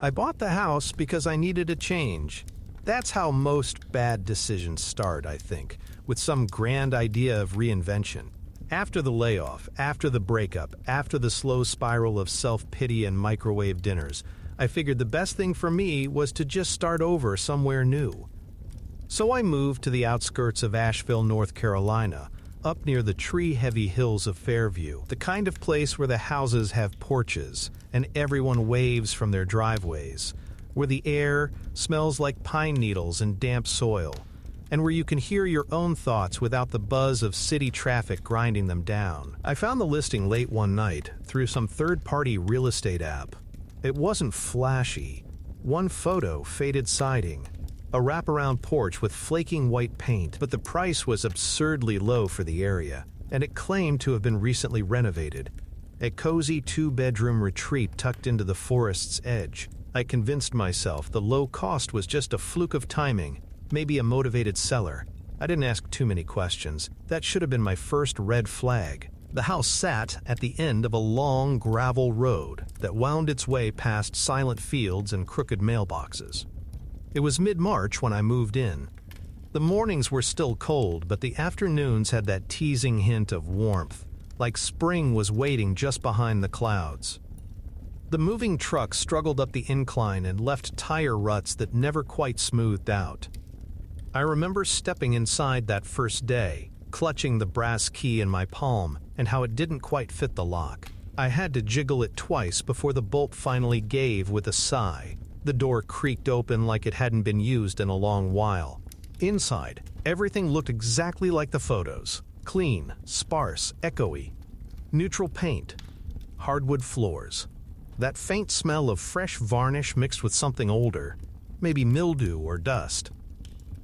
I bought the house because I needed a change. That's how most bad decisions start, I think, with some grand idea of reinvention. After the layoff, after the breakup, after the slow spiral of self-pity and microwave dinners, I figured the best thing for me was to just start over somewhere new. So I moved to the outskirts of Asheville, North Carolina, up near the tree-heavy hills of Fairview, the kind of place where the houses have porches and everyone waves from their driveways, where the air smells like pine needles and damp soil, and where you can hear your own thoughts without the buzz of city traffic grinding them down. I found the listing late one night through some third-party real estate app. It wasn't flashy. One photo, faded siding, a wraparound porch with flaking white paint, but the price was absurdly low for the area, and it claimed to have been recently renovated. A cozy two-bedroom retreat tucked into the forest's edge. I convinced myself the low cost was just a fluke of timing, maybe a motivated seller. I didn't ask too many questions. That should have been my first red flag. The house sat at the end of a long gravel road that wound its way past silent fields and crooked mailboxes. It was mid-March when I moved in. The mornings were still cold, but the afternoons had that teasing hint of warmth, like spring was waiting just behind the clouds. The moving truck struggled up the incline and left tire ruts that never quite smoothed out. I remember stepping inside that first day, clutching the brass key in my palm, and how it didn't quite fit the lock. I had to jiggle it twice before the bolt finally gave with a sigh. The door creaked open like it hadn't been used in a long while. Inside, everything looked exactly like the photos. Clean, sparse, echoey. Neutral paint. Hardwood floors. That faint smell of fresh varnish mixed with something older, maybe mildew or dust.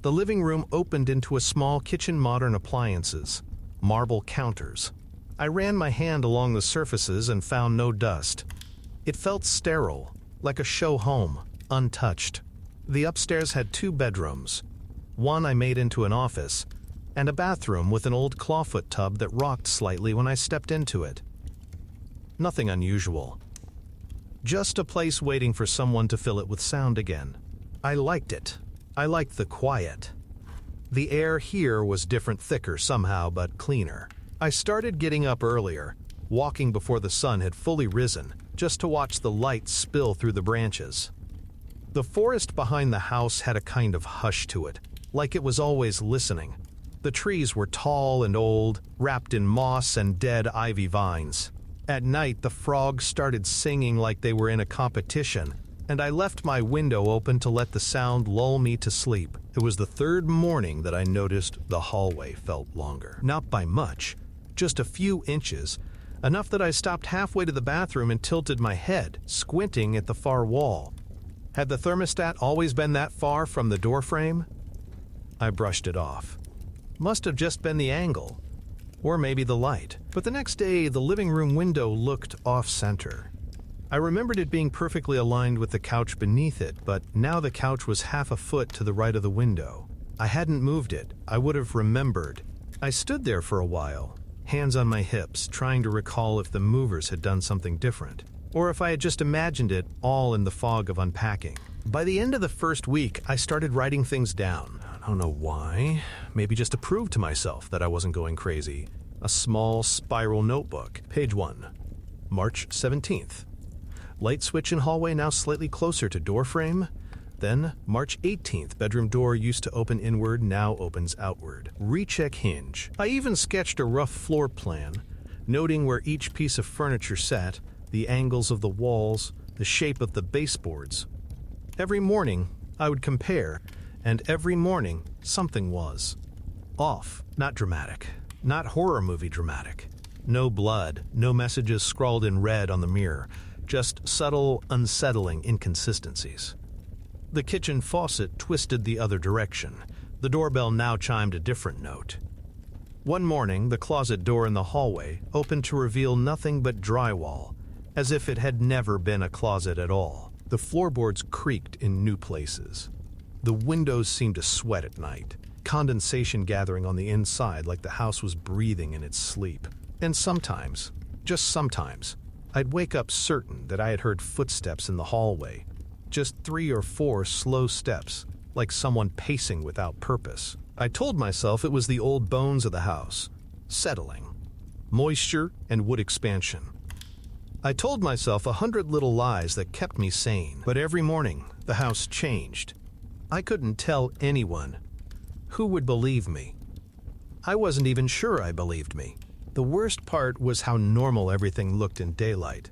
The living room opened into a small kitchen, modern appliances, marble counters. I ran my hand along the surfaces and found no dust. It felt sterile, like a show home, untouched. The upstairs had two bedrooms. One I made into an office, and a bathroom with an old clawfoot tub that rocked slightly when I stepped into it. Nothing unusual. Just a place waiting for someone to fill it with sound again. I liked it. I liked the quiet. The air here was different, thicker somehow, but cleaner. I started getting up earlier, walking before the sun had fully risen, just to watch the light spill through the branches. The forest behind the house had a kind of hush to it, like it was always listening. The trees were tall and old, wrapped in moss and dead ivy vines. At night, the frogs started singing like they were in a competition, and I left my window open to let the sound lull me to sleep. It was the third morning that I noticed the hallway felt longer. Not by much, just a few inches, enough that I stopped halfway to the bathroom and tilted my head, squinting at the far wall. Had the thermostat always been that far from the doorframe? I brushed it off. Must have just been the angle, or maybe the light. But the next day, the living room window looked off-center. I remembered it being perfectly aligned with the couch beneath it, but now the couch was half a foot to the right of the window. I hadn't moved it. I would have remembered. I stood there for a while, hands on my hips, trying to recall if the movers had done something different, or if I had just imagined it all in the fog of unpacking. By the end of the first week, I started writing things down. I don't know why. Maybe just to prove to myself that I wasn't going crazy. A small spiral notebook. Page 1. March 17th. Light switch in hallway now slightly closer to door frame. Then, March 18th, bedroom door used to open inward, now opens outward. Recheck hinge. I even sketched a rough floor plan, noting where each piece of furniture sat, the angles of the walls, the shape of the baseboards. Every morning, I would compare, and every morning, something was off. Not dramatic. Not horror movie dramatic. No blood, no messages scrawled in red on the mirror, just subtle, unsettling inconsistencies. The kitchen faucet twisted the other direction. The doorbell now chimed a different note. One morning, the closet door in the hallway opened to reveal nothing but drywall, as if it had never been a closet at all. The floorboards creaked in new places. The windows seemed to sweat at night, condensation gathering on the inside like the house was breathing in its sleep. And sometimes, just sometimes, I'd wake up certain that I had heard footsteps in the hallway, Just 3 or 4 slow steps, like someone pacing without purpose. I told myself it was the old bones of the house, settling, moisture and wood expansion. I told myself 100 little lies that kept me sane, but every morning the house changed. I couldn't tell anyone. Who would believe me? I wasn't even sure I believed me. The worst part was how normal everything looked in daylight.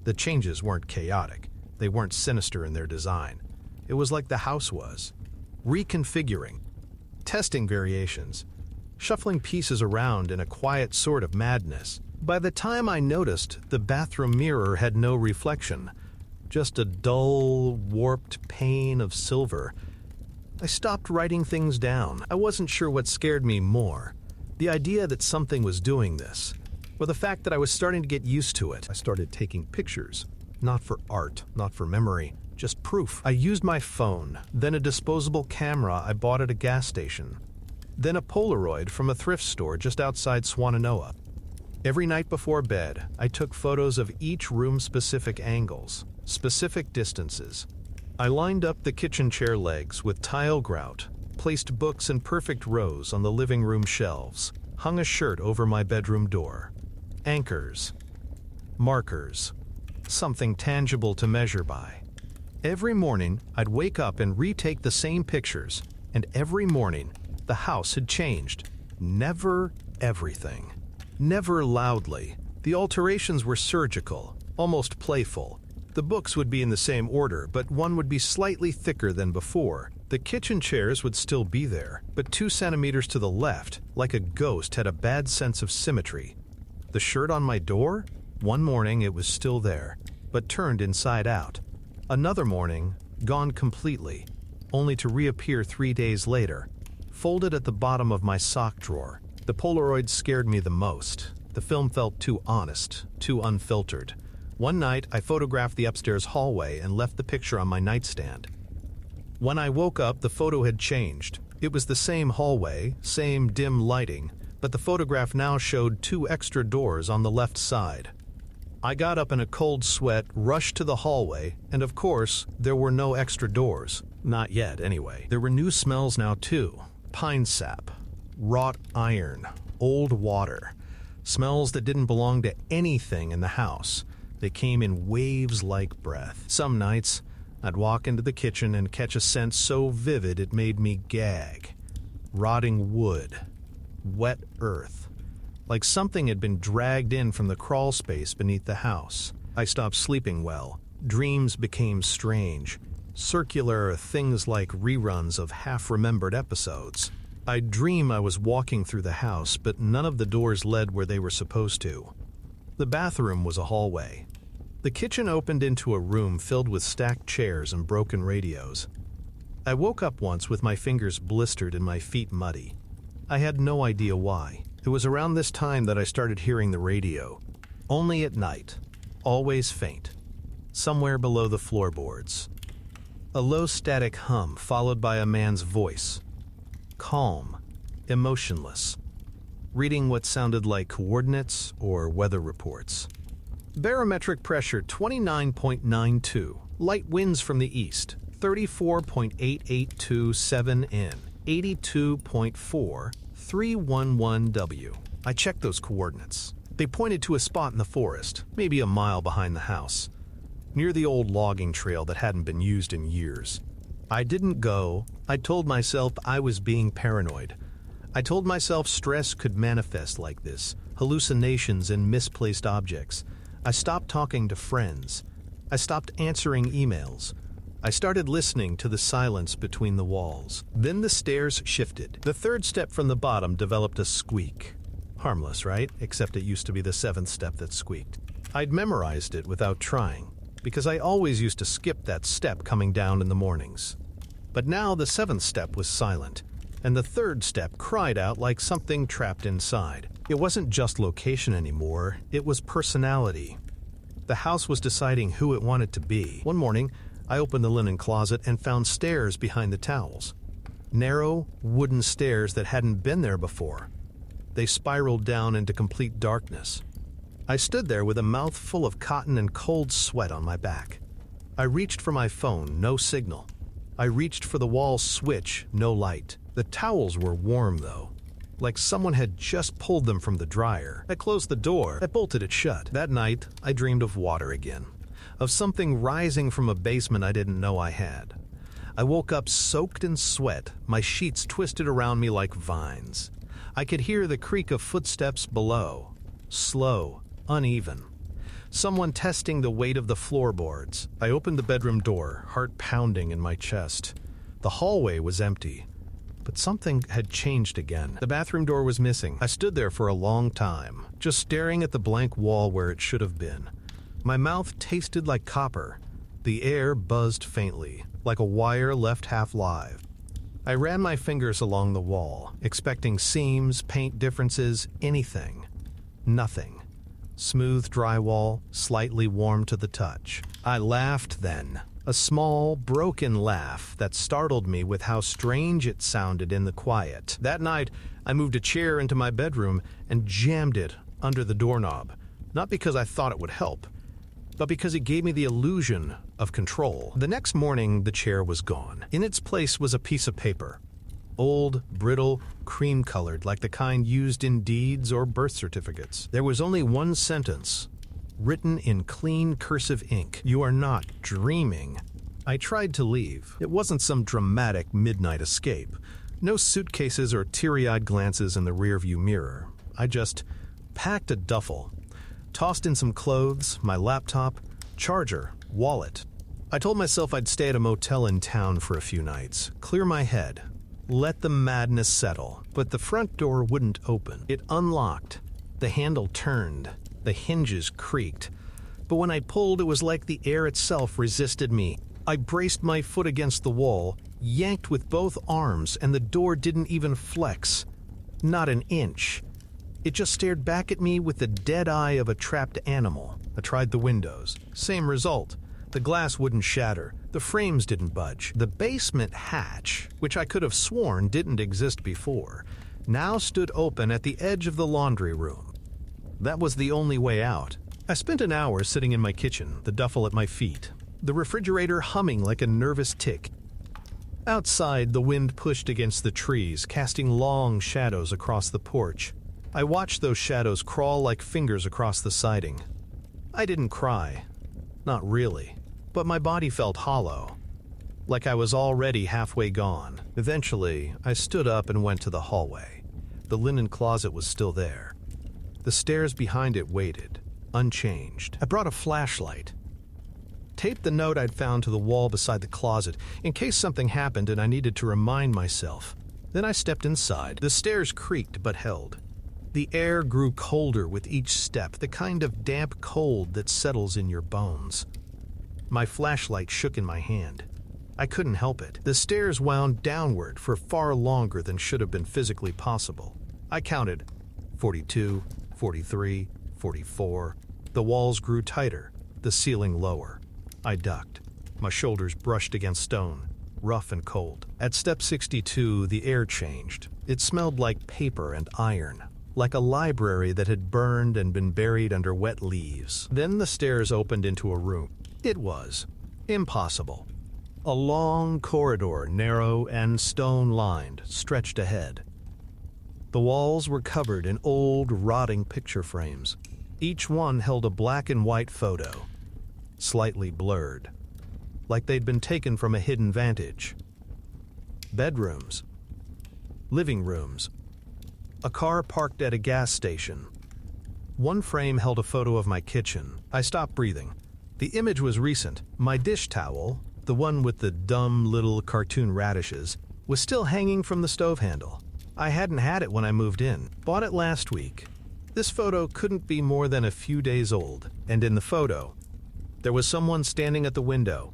The changes weren't chaotic. They weren't sinister in their design. It was like the house was. Reconfiguring, testing variations, shuffling pieces around in a quiet sort of madness. By the time I noticed, the bathroom mirror had no reflection, just a dull, warped pane of silver. I stopped writing things down. I wasn't sure what scared me more, the idea that something was doing this, or the fact that I was starting to get used to it. I started taking pictures, not for art, not for memory, just proof. I used my phone, then a disposable camera I bought at a gas station, then a Polaroid from a thrift store just outside Swannanoa. Every night before bed, I took photos of each room-specific angles, specific distances. I lined up the kitchen chair legs with tile grout, placed books in perfect rows on the living room shelves, hung a shirt over my bedroom door. Anchors, markers, something tangible to measure by. Every morning, I'd wake up and retake the same pictures, and every morning, the house had changed. Never everything. Never loudly. The alterations were surgical, almost playful. The books would be in the same order, but one would be slightly thicker than before. The kitchen chairs would still be there, but 2 centimeters to the left, like a ghost, had a bad sense of symmetry. The shirt on my door? One morning it was still there, but turned inside out. Another morning, gone completely, only to reappear 3 days later, folded at the bottom of my sock drawer. The Polaroid scared me the most. The film felt too honest, too unfiltered. One night, I photographed the upstairs hallway and left the picture on my nightstand. When I woke up, the photo had changed. It was the same hallway, same dim lighting, but the photograph now showed 2 extra doors on the left side. I got up in a cold sweat, rushed to the hallway, and of course, there were no extra doors. Not yet, anyway. There were new smells now, too. Pine sap, wrought iron, old water. Smells that didn't belong to anything in the house. They came in waves like breath. Some nights, I'd walk into the kitchen and catch a scent so vivid it made me gag. Rotting wood, wet earth, like something had been dragged in from the crawl space beneath the house. I stopped sleeping well. Dreams became strange. Circular things like reruns of half-remembered episodes. I'd dream I was walking through the house, but none of the doors led where they were supposed to. The bathroom was a hallway. The kitchen opened into a room filled with stacked chairs and broken radios. I woke up once with my fingers blistered and my feet muddy. I had no idea why. It was around this time that I started hearing the radio. Only at night. Always faint. Somewhere below the floorboards. A low static hum followed by a man's voice. Calm. Emotionless. Reading what sounded like coordinates or weather reports. Barometric pressure 29.92. Light winds from the east 34.8827 N. 82.4 311 W. I checked those coordinates. They pointed to a spot in the forest, maybe a mile behind the house, near the old logging trail that hadn't been used in years. I didn't go. I told myself I was being paranoid. I told myself stress could manifest like this, hallucinations and misplaced objects. I stopped talking to friends. I stopped answering emails. I started listening to the silence between the walls. Then the stairs shifted. The 3rd step from the bottom developed a squeak. Harmless, right? Except it used to be the 7th step that squeaked. I'd memorized it without trying, because I always used to skip that step coming down in the mornings. But now the 7th step was silent, and the 3rd step cried out like something trapped inside. It wasn't just location anymore, it was personality. The house was deciding who it wanted to be. One morning, I opened the linen closet and found stairs behind the towels. Narrow, wooden stairs that hadn't been there before. They spiraled down into complete darkness. I stood there with a mouth full of cotton and cold sweat on my back. I reached for my phone, no signal. I reached for the wall switch, no light. The towels were warm though, like someone had just pulled them from the dryer. I closed the door, I bolted it shut. That night, I dreamed of water again, of something rising from a basement I didn't know I had. I woke up soaked in sweat, my sheets twisted around me like vines. I could hear the creak of footsteps below, slow, uneven. Someone testing the weight of the floorboards. I opened the bedroom door, heart pounding in my chest. The hallway was empty, but something had changed again. The bathroom door was missing. I stood there for a long time, just staring at the blank wall where it should have been. My mouth tasted like copper. The air buzzed faintly, like a wire left half live. I ran my fingers along the wall, expecting seams, paint differences, anything. Nothing. Smooth drywall, slightly warm to the touch. I laughed then, a small, broken laugh that startled me with how strange it sounded in the quiet. That night, I moved a chair into my bedroom and jammed it under the doorknob, not because I thought it would help, but because it gave me the illusion of control. The next morning, the chair was gone. In its place was a piece of paper. Old, brittle, cream-colored, like the kind used in deeds or birth certificates. There was only one sentence, written in clean cursive ink. "You are not dreaming." I tried to leave. It wasn't some dramatic midnight escape. No suitcases or teary-eyed glances in the rearview mirror. I just packed a duffel, tossed in some clothes, my laptop, charger, wallet. I told myself I'd stay at a motel in town for a few nights, clear my head, let the madness settle. But the front door wouldn't open. It unlocked. The handle turned. The hinges creaked. But when I pulled, it was like the air itself resisted me. I braced my foot against the wall, yanked with both arms, and the door didn't even flex. Not an inch. It just stared back at me with the dead eye of a trapped animal. I tried the windows. Same result. The glass wouldn't shatter. The frames didn't budge. The basement hatch, which I could have sworn didn't exist before, now stood open at the edge of the laundry room. That was the only way out. I spent an hour sitting in my kitchen, the duffel at my feet, the refrigerator humming like a nervous tick. Outside, the wind pushed against the trees, casting long shadows across the porch. I watched those shadows crawl like fingers across the siding. I didn't cry. Not really. But my body felt hollow, like I was already halfway gone. Eventually, I stood up and went to the hallway. The linen closet was still there. The stairs behind it waited, unchanged. I brought a flashlight, taped the note I'd found to the wall beside the closet in case something happened and I needed to remind myself. Then I stepped inside. The stairs creaked but held. The air grew colder with each step, the kind of damp cold that settles in your bones. My flashlight shook in my hand. I couldn't help it. The stairs wound downward for far longer than should have been physically possible. I counted 42, 43, 44. The walls grew tighter, the ceiling lower. I ducked. My shoulders brushed against stone, rough and cold. At step 62, the air changed. It smelled like paper and iron, like a library that had burned and been buried under wet leaves. Then the stairs opened into a room. It was impossible. A long corridor, narrow and stone-lined, stretched ahead. The walls were covered in old, rotting picture frames. Each one held a black and white photo, slightly blurred, like they'd been taken from a hidden vantage. Bedrooms, living rooms, a car parked at a gas station. One frame held a photo of my kitchen. I stopped breathing. The image was recent. My dish towel, the one with the dumb little cartoon radishes, was still hanging from the stove handle. I hadn't had it when I moved in. Bought it last week. This photo couldn't be more than a few days old, and in the photo, there was someone standing at the window,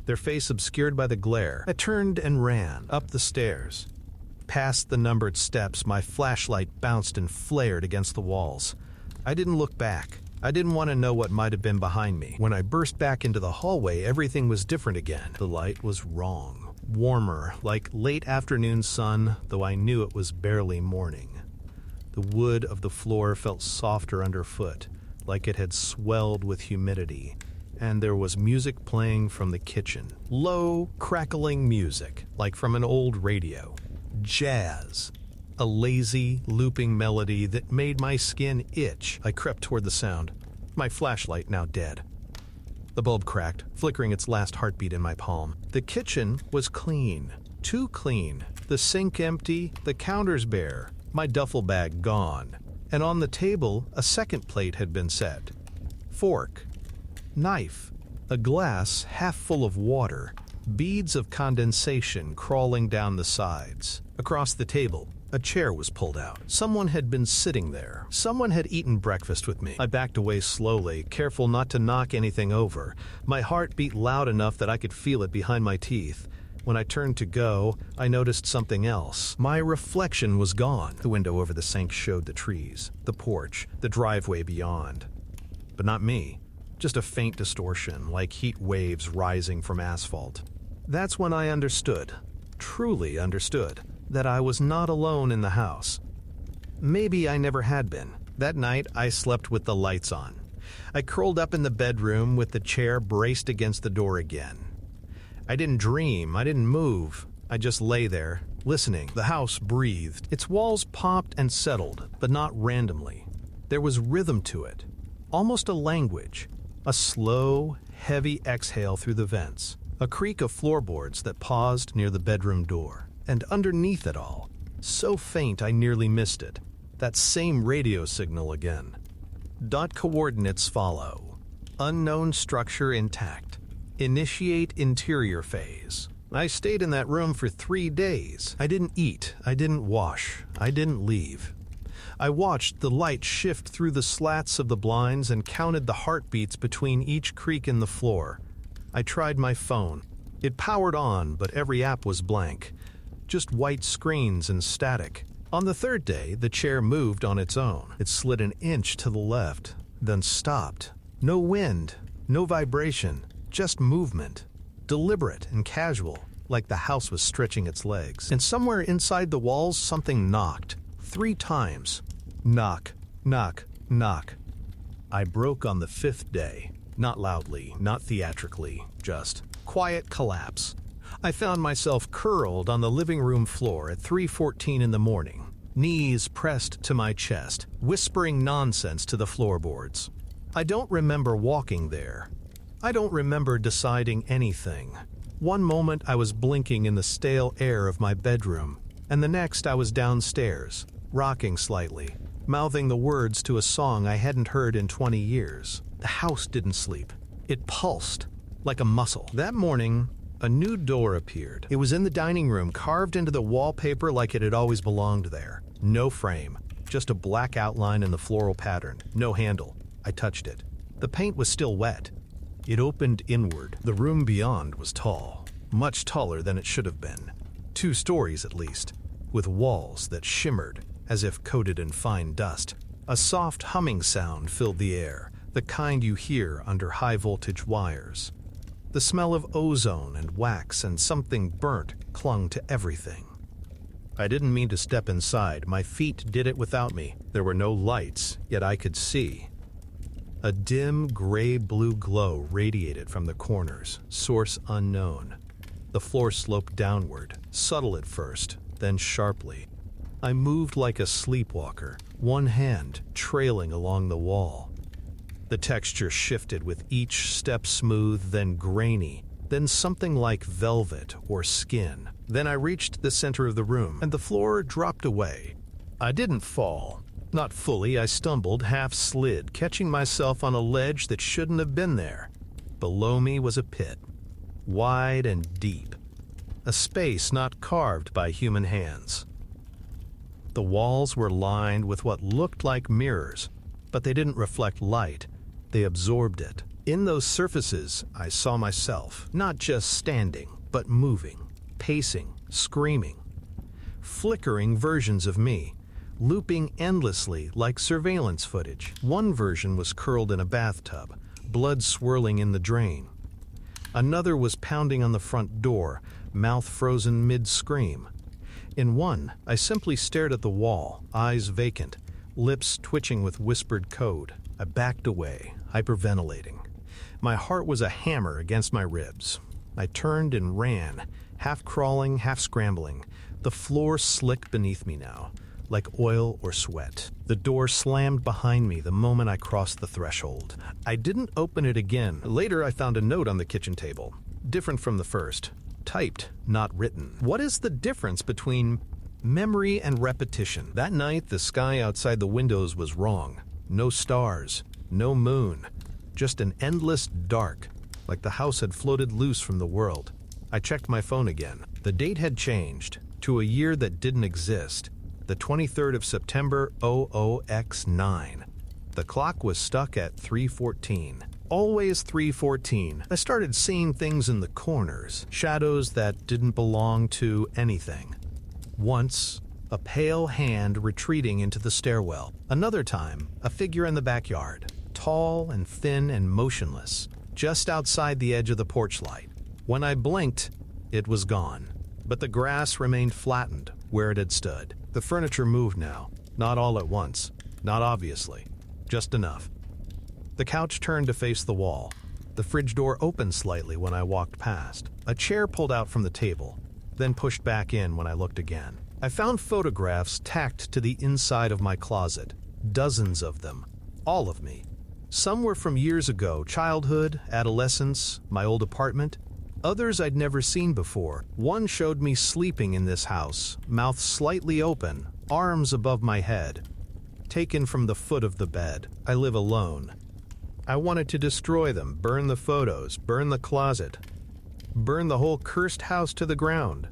their face obscured by the glare. I turned and ran up the stairs. Past the numbered steps, my flashlight bounced and flared against the walls. I didn't look back. I didn't want to know what might have been behind me. When I burst back into the hallway, everything was different again. The light was wrong. Warmer, like late afternoon sun, though I knew it was barely morning. The wood of the floor felt softer underfoot, like it had swelled with humidity, and there was music playing from the kitchen. Low, crackling music, like from an old radio. Jazz. A lazy, looping melody that made my skin itch. I crept toward the sound, my flashlight now dead. The bulb cracked, flickering its last heartbeat in my palm. The kitchen was clean. Too clean. The sink empty, the counters bare, my duffel bag gone. And on the table, a second plate had been set. Fork. Knife. A glass half full of water. Beads of condensation crawling down the sides. Across the table, a chair was pulled out. Someone had been sitting there. Someone had eaten breakfast with me. I backed away slowly, careful not to knock anything over. My heart beat loud enough that I could feel it behind my teeth. When I turned to go, I noticed something else. My reflection was gone. The window over the sink showed the trees, the porch, the driveway beyond. But not me. Just a faint distortion, like heat waves rising from asphalt. That's when I understood, truly understood, that I was not alone in the house. Maybe I never had been. That night, I slept with the lights on. I curled up in the bedroom with the chair braced against the door again. I didn't dream, I didn't move. I just lay there, listening. The house breathed. Its walls popped and settled, but not randomly. There was rhythm to it, almost a language. A slow, heavy exhale through the vents. A creak of floorboards that paused near the bedroom door. And underneath it all, so faint I nearly missed it, that same radio signal again. Dot coordinates follow. Unknown structure intact. Initiate interior phase. I stayed in that room for 3 days. I didn't eat, I didn't wash, I didn't leave. I watched the light shift through the slats of the blinds and counted the heartbeats between each creak in the floor. I tried my phone. It powered on, but every app was blank. Just white screens and static. On the third day, the chair moved on its own. It slid an inch to the left, then stopped. No wind, no vibration, just movement. Deliberate and casual, like the house was stretching its legs. And somewhere inside the walls, something knocked. 3 times. Knock, knock, knock. I broke on the 5th day. Not loudly, not theatrically, just quiet collapse. I found myself curled on the living room floor at 3:14 in the morning, knees pressed to my chest, whispering nonsense to the floorboards. I don't remember walking there. I don't remember deciding anything. One moment I was blinking in the stale air of my bedroom, and the next I was downstairs, rocking slightly, mouthing the words to a song I hadn't heard in 20 years. The house didn't sleep. It pulsed, like a muscle. That morning, a new door appeared. It was in the dining room, carved into the wallpaper like it had always belonged there. No frame, just a black outline in the floral pattern. No handle. I touched it. The paint was still wet. It opened inward. The room beyond was tall, much taller than it should have been. 2 stories at least, with walls that shimmered as if coated in fine dust. A soft humming sound filled the air, the kind you hear under high-voltage wires. The smell of ozone and wax and something burnt clung to everything. I didn't mean to step inside. My feet did it without me. There were no lights, yet I could see. A dim gray-blue glow radiated from the corners, source unknown. The floor sloped downward, subtle at first, then sharply. I moved like a sleepwalker, one hand trailing along the wall. The texture shifted with each step, smooth, then grainy, then something like velvet or skin. Then I reached the center of the room, and the floor dropped away. I didn't fall. Not fully. I stumbled, half slid, catching myself on a ledge that shouldn't have been there. Below me was a pit, wide and deep, a space not carved by human hands. The walls were lined with what looked like mirrors, but they didn't reflect light. They absorbed it. In those surfaces, I saw myself, not just standing, but moving, pacing, screaming. Flickering versions of me, looping endlessly like surveillance footage. One version was curled in a bathtub, blood swirling in the drain. Another was pounding on the front door, mouth frozen mid-scream. In one, I simply stared at the wall, eyes vacant, lips twitching with whispered code. I backed away, hyperventilating. My heart was a hammer against my ribs. I turned and ran, half crawling, half scrambling. The floor slick beneath me now, like oil or sweat. The door slammed behind me the moment I crossed the threshold. I didn't open it again. Later, I found a note on the kitchen table, different from the first. Typed, not written. What is the difference between memory and repetition? That night, the sky outside the windows was wrong. No stars, no moon, just an endless dark, like the house had floated loose from the world. I checked my phone again. The date had changed to a year that didn't exist, the 23rd of September 00X9. The clock was stuck at 3:14. Always 3:14. I started seeing things in the corners, shadows that didn't belong to anything. Once, a pale hand retreating into the stairwell. Another time, a figure in the backyard, tall and thin and motionless, just outside the edge of the porch light. When I blinked, it was gone, but the grass remained flattened where it had stood. The furniture moved now, not all at once, not obviously, just enough. The couch turned to face the wall. The fridge door opened slightly when I walked past. A chair pulled out from the table, then pushed back in when I looked again. I found photographs tacked to the inside of my closet, dozens of them, all of me. Some were from years ago, childhood, adolescence, my old apartment. Others I'd never seen before. One showed me sleeping in this house, mouth slightly open, arms above my head, taken from the foot of the bed. I live alone. I wanted to destroy them, burn the photos, burn the closet, burn the whole cursed house to the ground.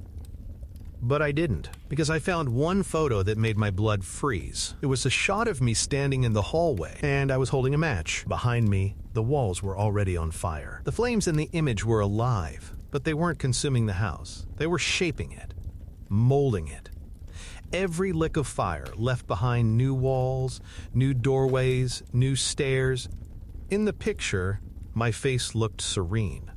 But I didn't, because I found one photo that made my blood freeze. It was a shot of me standing in the hallway, and I was holding a match. Behind me, the walls were already on fire. The flames in the image were alive, but they weren't consuming the house. They were shaping it, molding it. Every lick of fire left behind new walls, new doorways, new stairs. In the picture, my face looked serene,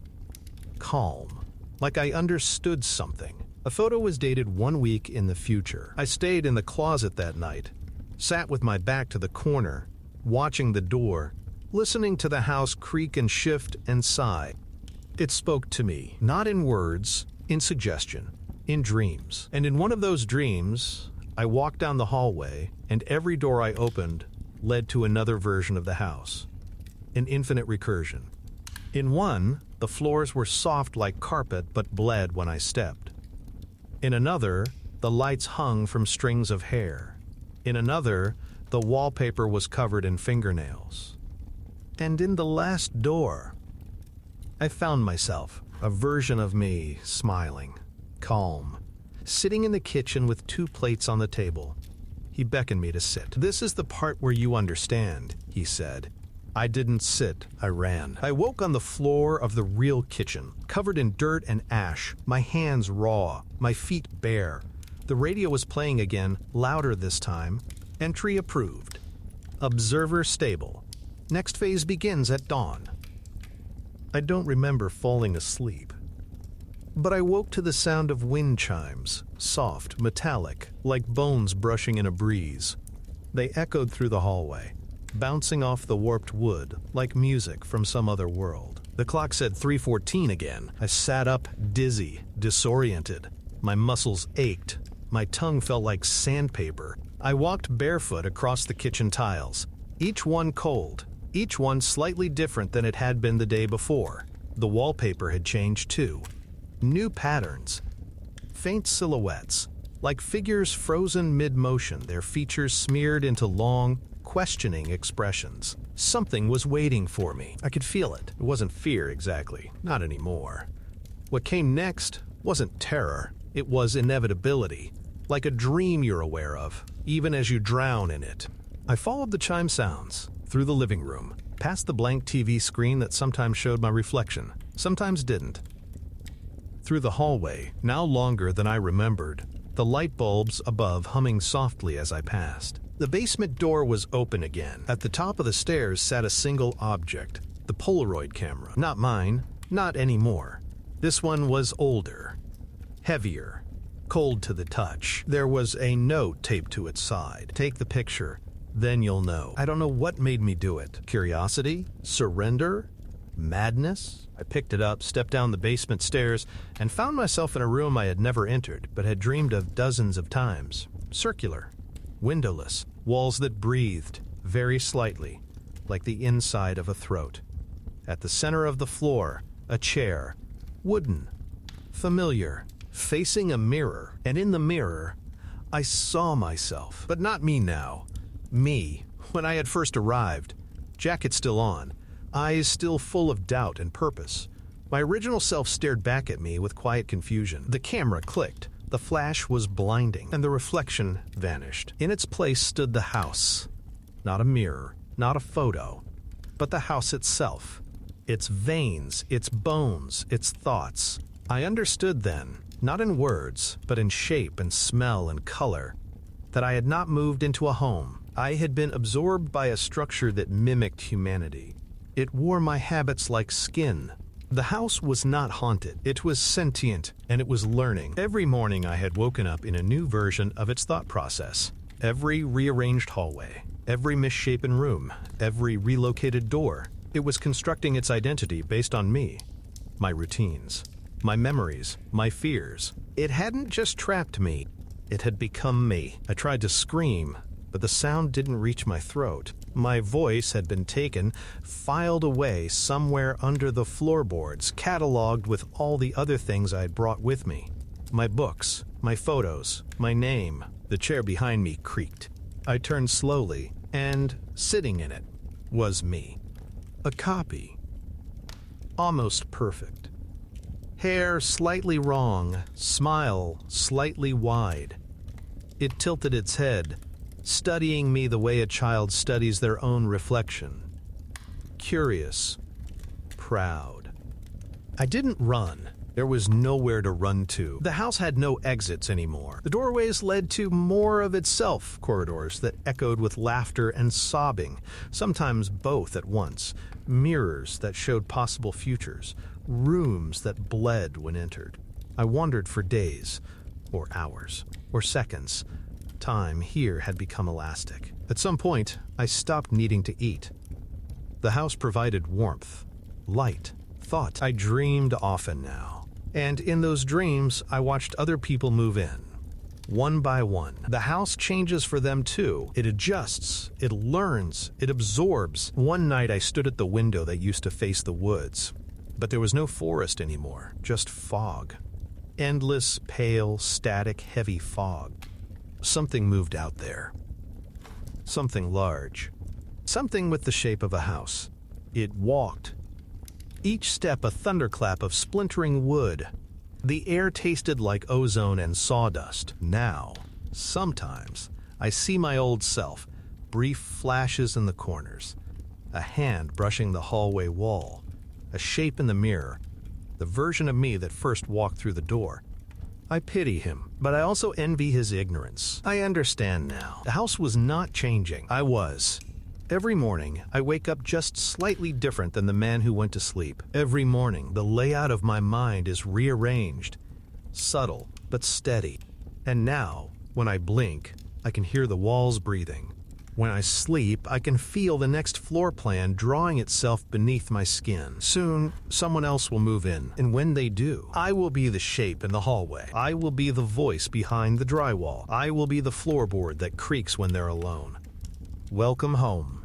calm, like I understood something. A photo was dated 1 week in the future. I stayed in the closet that night, sat with my back to the corner, watching the door, listening to the house creak and shift and sigh. It spoke to me, not in words, in suggestion, in dreams. And in one of those dreams, I walked down the hallway, and every door I opened led to another version of the house. An infinite recursion. In one, the floors were soft like carpet but bled when I stepped. In another, the lights hung from strings of hair. In another, the wallpaper was covered in fingernails. And in the last door, I found myself, a version of me, smiling, calm, sitting in the kitchen with 2 plates on the table. He beckoned me to sit. "This is the part where you understand," he said. I didn't sit, I ran. I woke on the floor of the real kitchen, covered in dirt and ash, my hands raw, my feet bare. The radio was playing again, louder this time. Entry approved. Observer stable. Next phase begins at dawn. I don't remember falling asleep, but I woke to the sound of wind chimes, soft, metallic, like bones brushing in a breeze. They echoed through the hallway, bouncing off the warped wood like music from some other world. The clock said 3:14 again. I sat up, dizzy, disoriented. My muscles ached. My tongue felt like sandpaper. I walked barefoot across the kitchen tiles, each one cold, each one slightly different than it had been the day before. The wallpaper had changed too. New patterns, faint silhouettes, like figures frozen mid-motion, their features smeared into long, questioning expressions. Something was waiting for me. I could feel it. It wasn't fear exactly, not anymore. What came next wasn't terror. It was inevitability, like a dream you're aware of, even as you drown in it. I followed the chime sounds, through the living room, past the blank TV screen that sometimes showed my reflection, sometimes didn't. Through the hallway, now longer than I remembered, the light bulbs above humming softly as I passed. The basement door was open again. At the top of the stairs sat a single object, the Polaroid camera. Not mine, not anymore. This one was older, heavier, cold to the touch. There was a note taped to its side. "Take the picture, then you'll know." I don't know what made me do it. Curiosity? Surrender? Madness? I picked it up, stepped down the basement stairs, and found myself in a room I had never entered, but had dreamed of dozens of times. Circular, windowless, walls that breathed, very slightly, like the inside of a throat. At the center of the floor, a chair, wooden, familiar, facing a mirror, and in the mirror, I saw myself. But not me now. Me, when I had first arrived. Jacket still on, eyes still full of doubt and purpose. My original self stared back at me with quiet confusion. The camera clicked. The flash was blinding, and the reflection vanished. In its place stood the house. Not a mirror, not a photo, but the house itself. Its veins, its bones, its thoughts. I understood then, not in words, but in shape and smell and color, that I had not moved into a home. I had been absorbed by a structure that mimicked humanity. It wore my habits like skin. The house was not haunted. It was sentient, and it was learning. Every morning I had woken up in a new version of its thought process. Every rearranged hallway, every misshapen room, every relocated door. It was constructing its identity based on me, my routines, my memories, my fears. It hadn't just trapped me, it had become me. I tried to scream, but the sound didn't reach my throat. My voice had been taken, filed away somewhere under the floorboards, cataloged with all the other things I had brought with me. My books, my photos, my name. The chair behind me creaked. I turned slowly, and sitting in it was me. A copy. Almost perfect. Hair slightly wrong, smile slightly wide. It tilted its head, studying me the way a child studies their own reflection. Curious, proud. I didn't run. There was nowhere to run to. The house had no exits anymore. The doorways led to more of itself, corridors that echoed with laughter and sobbing, sometimes both at once, mirrors that showed possible futures, rooms that bled when entered. I wandered for days, or hours, or seconds. Time here had become elastic. At some point, I stopped needing to eat. The house provided warmth, light, thought. I dreamed often now. And in those dreams, I watched other people move in. One by one. The house changes for them too. It adjusts, it learns, it absorbs. One night I stood at the window that used to face the woods. But there was no forest anymore, just fog. Endless, pale, static, heavy fog. Something moved out there. Something large. Something with the shape of a house. It walked. Each step a thunderclap of splintering wood. The air tasted like ozone and sawdust. Now, sometimes, I see my old self, brief flashes in the corners. A hand brushing the hallway wall. A shape in the mirror. The version of me that first walked through the door. I pity him, but I also envy his ignorance. I understand now. The house was not changing. I was. Every morning, I wake up just slightly different than the man who went to sleep. Every morning, the layout of my mind is rearranged. Subtle, but steady. And now, when I blink, I can hear the walls breathing. When I sleep, I can feel the next floor plan drawing itself beneath my skin. Soon, someone else will move in, and when they do, I will be the shape in the hallway. I will be the voice behind the drywall. I will be the floorboard that creaks when they're alone. Welcome home.